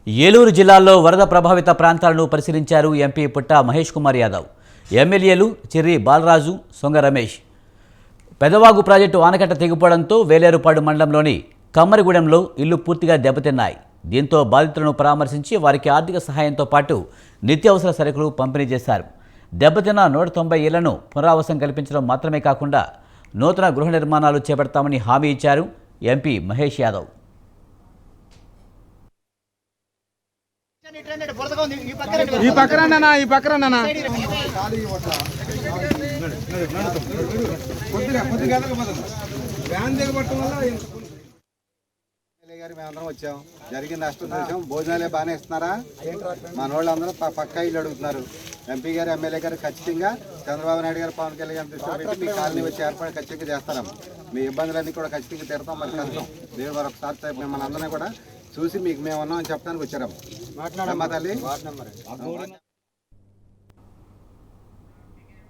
ఏలూరు జిల్లాలో వరద ప్రభావిత ప్రాంతాలను పరిశీలించారు ఎంపీ పుట్ట మహేష్ కుమార్ యాదవ్. ఎమ్మెల్యేలు చిర్రి బాలరాజు, సొంగ రమేష్. పెదవాగు ప్రాజెక్టు ఆనకట్ట తెగిపోవడంతో వేలేరుపాడు మండలంలోని కమ్మరిగూడెంలో ఇల్లు పూర్తిగా దెబ్బతిన్నాయి. దీంతో బాధితులను పరామర్శించి వారికి ఆర్థిక సహాయంతో పాటు నిత్యావసర సరుకులు పంపిణీ చేశారు. దెబ్బతిన్న 190 ఇళ్లను పునరావాసం కల్పించడం మాత్రమే కాకుండా నూతన గృహ నిర్మాణాలు చేపడతామని హామీ ఇచ్చారు ఎంపీ మహేష్ యాదవ్. మేమందరం వచ్చాం, జరిగిన నష్టం చూసాం. భోజనాలే బాగానే ఇస్తున్నారా? మన వాళ్ళందరూ పక్కా ఇల్లు అడుగుతున్నారు. ఎంపీ గారు, ఎమ్మెల్యే గారు ఖచ్చితంగా చంద్రబాబు నాయుడు గారు, పవన్ కళ్యాణ్ గారు దృష్టిలో పెట్టి మీ కాలనీ వచ్చి ఏర్పాటు ఖచ్చితంగా చేస్తాం. మీ ఇబ్బందులన్నీ కూడా ఖచ్చితంగా తీరుతాం. మరి కలుద్దాం. దేవుడు మరొకసారి మిమ్మల్ని అందరినీ కూడా చూసి మీకు మేము ఉన్నామని చెప్పడానికి వచ్చాము. తల్లి